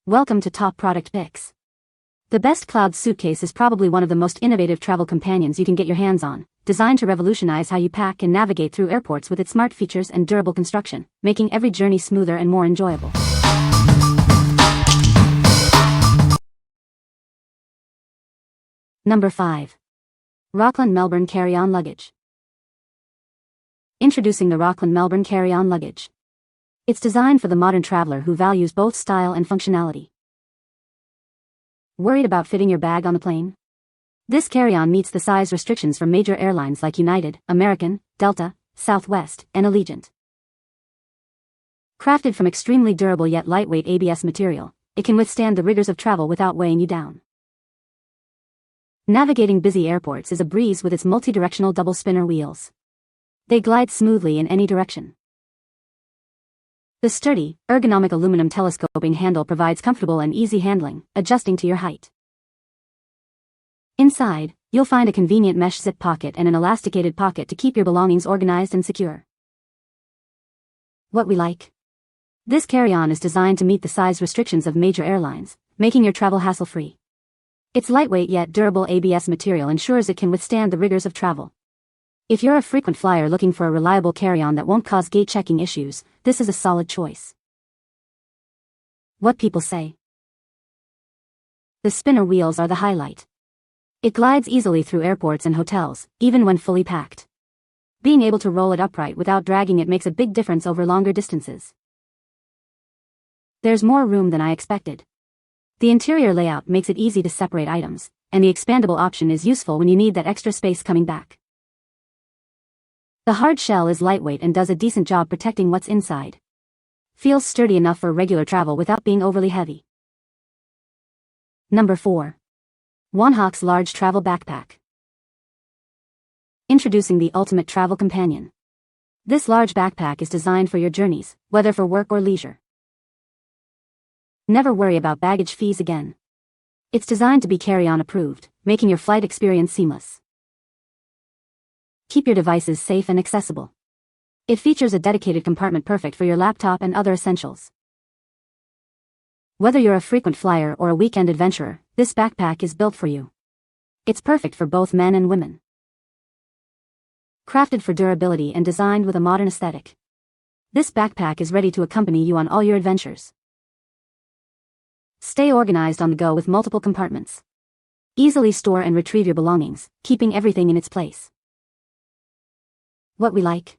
Welcome to Top Product Picks. The best Cloud Suitcase is probably one of the most innovative travel companions you can get your hands on, designed to revolutionize how you pack and navigate through airports with its smart features and durable construction, making every journey smoother and more enjoyable. Number 5. Rockland Melbourne Carry-On Luggage. Introducing the Rockland Melbourne Carry-On Luggage. It's designed for the modern traveler who values both style and functionality. Worried about fitting your bag on the plane? This carry-on meets the size restrictions from major airlines like United, American, Delta, Southwest, and Allegiant. Crafted from extremely durable yet lightweight ABS material, it can withstand the rigors of travel without weighing you down. Navigating busy airports is a breeze with its multi-directional double-spinner wheels. They glide smoothly in any direction. The sturdy, ergonomic aluminum telescoping handle provides comfortable and easy handling, adjusting to your height. Inside, you'll find a convenient mesh zip pocket and an elasticated pocket to keep your belongings organized and secure. What we like? This carry-on is designed to meet the size restrictions of major airlines, making your travel hassle-free. Its lightweight yet durable ABS material ensures it can withstand the rigors of travel. If you're a frequent flyer looking for a reliable carry-on that won't cause gate checking issues, this is a solid choice. What people say? The spinner wheels are the highlight. It glides easily through airports and hotels, even when fully packed. Being able to roll it upright without dragging it makes a big difference over longer distances. There's more room than I expected. The interior layout makes it easy to separate items, and the expandable option is useful when you need that extra space coming back. The hard shell is lightweight and does a decent job protecting what's inside. Feels sturdy enough for regular travel without being overly heavy. Number 4. WONHOX Large Travel Backpack. Introducing the ultimate travel companion. This large backpack is designed for your journeys, whether for work or leisure. Never worry about baggage fees again. It's designed to be carry-on approved, making your flight experience seamless. Keep your devices safe and accessible. It features a dedicated compartment perfect for your laptop and other essentials. Whether you're a frequent flyer or a weekend adventurer, this backpack is built for you. It's perfect for both men and women. Crafted for durability and designed with a modern aesthetic, this backpack is ready to accompany you on all your adventures. Stay organized on the go with multiple compartments. Easily store and retrieve your belongings, keeping everything in its place. What we like?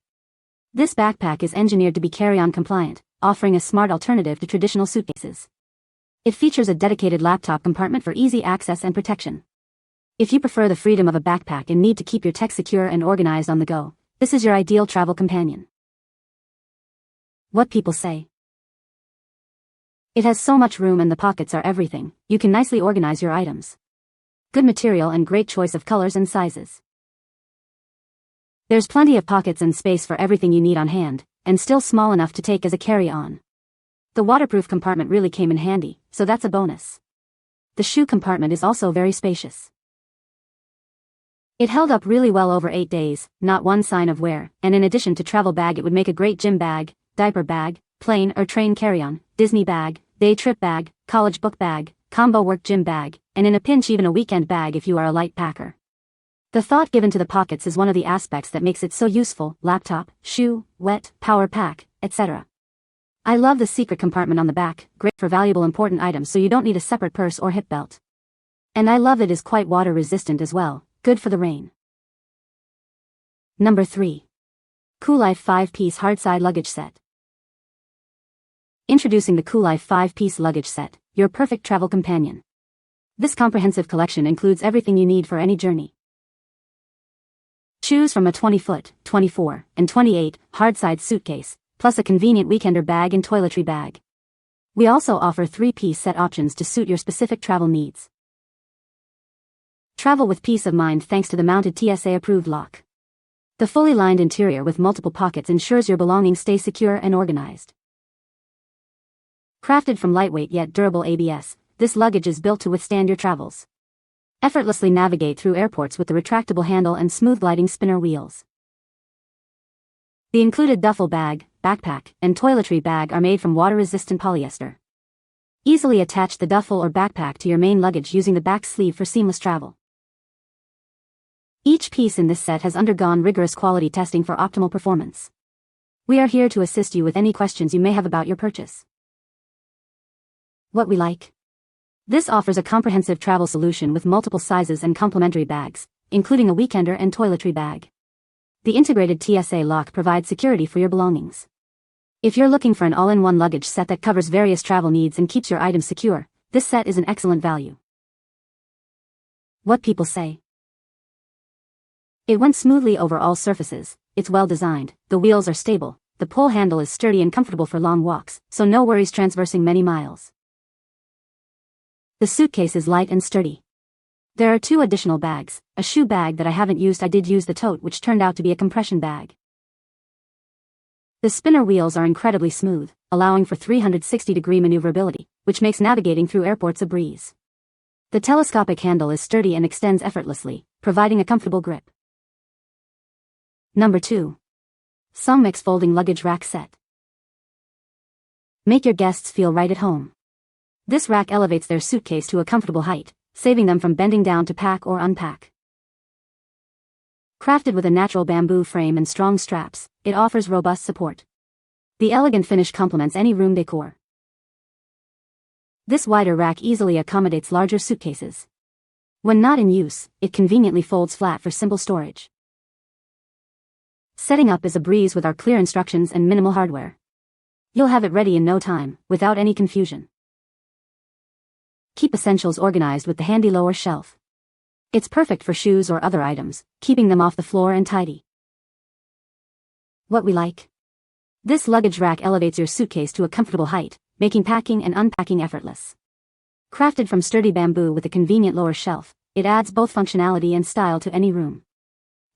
This backpack is engineered to be carry-on compliant, offering a smart alternative to traditional suitcases. It features a dedicated laptop compartment for easy access and protection. If you prefer the freedom of a backpack and need to keep your tech secure and organized on the go, this is your ideal travel companion. What people say? It has so much room and the pockets are everything, you can nicely organize your items. Good material and great choice of colors and sizes. There's plenty of pockets and space for everything you need on hand, and still small enough to take as a carry-on. The waterproof compartment really came in handy, so that's a bonus. The shoe compartment is also very spacious. It held up really well over 8 days, not one sign of wear, and in addition to travel bag it would make a great gym bag, diaper bag, plane or train carry-on, Disney bag, day trip bag, college book bag, combo work gym bag, and in a pinch even a weekend bag if you are a light packer. The thought given to the pockets is one of the aspects that makes it so useful: laptop, shoe, wet, power pack, etc. I love the secret compartment on the back, great for valuable important items so you don't need a separate purse or hip belt. And I love it is quite water resistant as well, good for the rain. Number 3. Coolife 5-piece Hardside Luggage Set. Introducing the Coolife 5-piece luggage set, your perfect travel companion. This comprehensive collection includes everything you need for any journey. Choose from a 20-foot, 24, and 28 Hardside suitcase, plus a convenient weekender bag and toiletry bag. We also offer 3-piece set options to suit your specific travel needs. Travel with peace of mind thanks to the mounted TSA-approved lock. The fully lined interior with multiple pockets ensures your belongings stay secure and organized. Crafted from lightweight yet durable ABS, this luggage is built to withstand your travels. Effortlessly navigate through airports with the retractable handle and smooth gliding spinner wheels. The included duffel bag, backpack, and toiletry bag are made from water-resistant polyester. Easily attach the duffel or backpack to your main luggage using the back sleeve for seamless travel. Each piece in this set has undergone rigorous quality testing for optimal performance. We are here to assist you with any questions you may have about your purchase. What we like. This offers a comprehensive travel solution with multiple sizes and complementary bags, including a weekender and toiletry bag. The integrated TSA lock provides security for your belongings. If you're looking for an all-in-one luggage set that covers various travel needs and keeps your items secure, this set is an excellent value. What people say. It went smoothly over all surfaces, it's well designed, the wheels are stable, the pull handle is sturdy and comfortable for long walks, so no worries transversing many miles. The suitcase is light and sturdy. There are 2 additional bags, a shoe bag that I haven't used. I did use the tote, which turned out to be a compression bag. The spinner wheels are incredibly smooth, allowing for 360-degree maneuverability, which makes navigating through airports a breeze. The telescopic handle is sturdy and extends effortlessly, providing a comfortable grip. Number 2. SONGMICS Folding Luggage Rack Set. Make your guests feel right at home. This rack elevates their suitcase to a comfortable height, saving them from bending down to pack or unpack. Crafted with a natural bamboo frame and strong straps, it offers robust support. The elegant finish complements any room decor. This wider rack easily accommodates larger suitcases. When not in use, it conveniently folds flat for simple storage. Setting up is a breeze with our clear instructions and minimal hardware. You'll have it ready in no time, without any confusion. Keep essentials organized with the handy lower shelf. It's perfect for shoes or other items, keeping them off the floor and tidy. What we like. This luggage rack elevates your suitcase to a comfortable height, making packing and unpacking effortless. Crafted from sturdy bamboo with a convenient lower shelf, it adds both functionality and style to any room.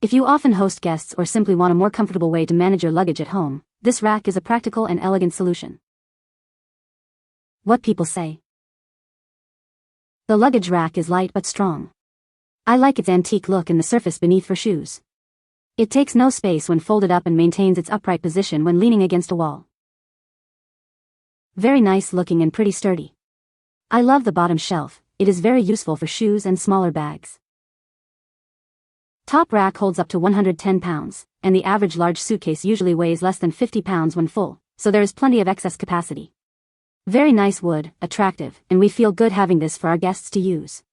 If you often host guests or simply want a more comfortable way to manage your luggage at home, this rack is a practical and elegant solution. What people say. The luggage rack is light but strong. I like its antique look and the surface beneath for shoes. It takes no space when folded up and maintains its upright position when leaning against a wall. Very nice looking and pretty sturdy. I love the bottom shelf, it is very useful for shoes and smaller bags. Top rack holds up to 110 pounds, and the average large suitcase usually weighs less than 50 pounds when full, so there is plenty of excess capacity. Very nice wood, attractive, and we feel good having this for our guests to use.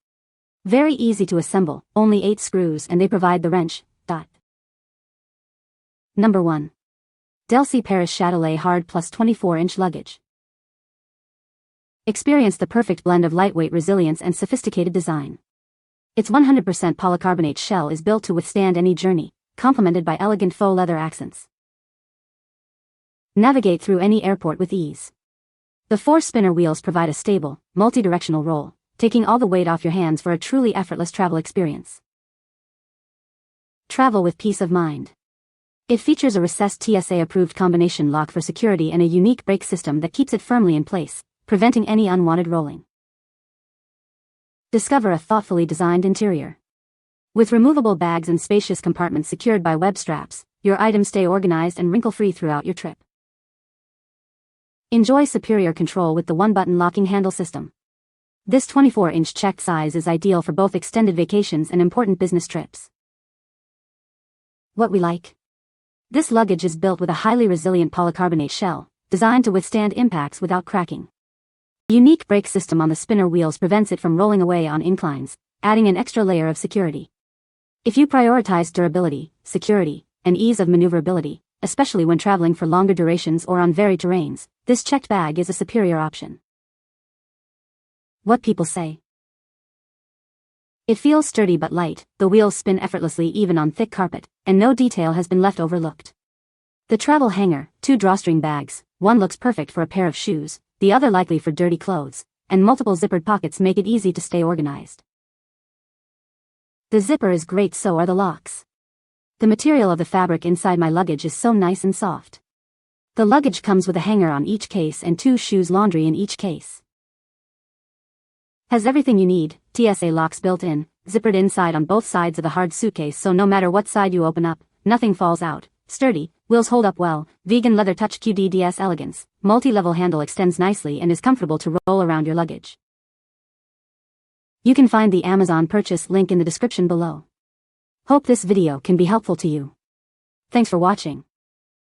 Very easy to assemble, only 8 screws and they provide the wrench. Number 1. DELSEY Paris Chatelet Hard Plus 24-inch Luggage. Experience the perfect blend of lightweight resilience and sophisticated design. Its 100% polycarbonate shell is built to withstand any journey, complemented by elegant faux leather accents. Navigate through any airport with ease. The 4 spinner wheels provide a stable, multi-directional roll, taking all the weight off your hands for a truly effortless travel experience. Travel with peace of mind. It features a recessed TSA-approved combination lock for security and a unique brake system that keeps it firmly in place, preventing any unwanted rolling. Discover a thoughtfully designed interior. With removable bags and spacious compartments secured by web straps, your items stay organized and wrinkle-free throughout your trip. Enjoy superior control with the one-button locking handle system. This 24-inch checked size is ideal for both extended vacations and important business trips. What we like. This luggage is built with a highly resilient polycarbonate shell, designed to withstand impacts without cracking. The unique brake system on the spinner wheels prevents it from rolling away on inclines, adding an extra layer of security. If you prioritize durability, security, and ease of maneuverability, especially when traveling for longer durations or on varied terrains, this checked bag is a superior option. What people say. It feels sturdy but light, the wheels spin effortlessly even on thick carpet, and no detail has been left overlooked. The travel hanger, 2 drawstring bags, one looks perfect for a pair of shoes, the other likely for dirty clothes, and multiple zippered pockets make it easy to stay organized. The zipper is great, so are the locks. The material of the fabric inside my luggage is so nice and soft. The luggage comes with a hanger on each case and 2 shoes laundry in each case. Has everything you need, TSA locks built in, zippered inside on both sides of the hard suitcase so no matter what side you open up, nothing falls out, Sturdy, wheels hold up well, vegan leather touch QDDS elegance, multi-level handle extends nicely and is comfortable to roll around your luggage. You can find the Amazon purchase link in the description below. Hope this video can be helpful to you. Thanks for watching.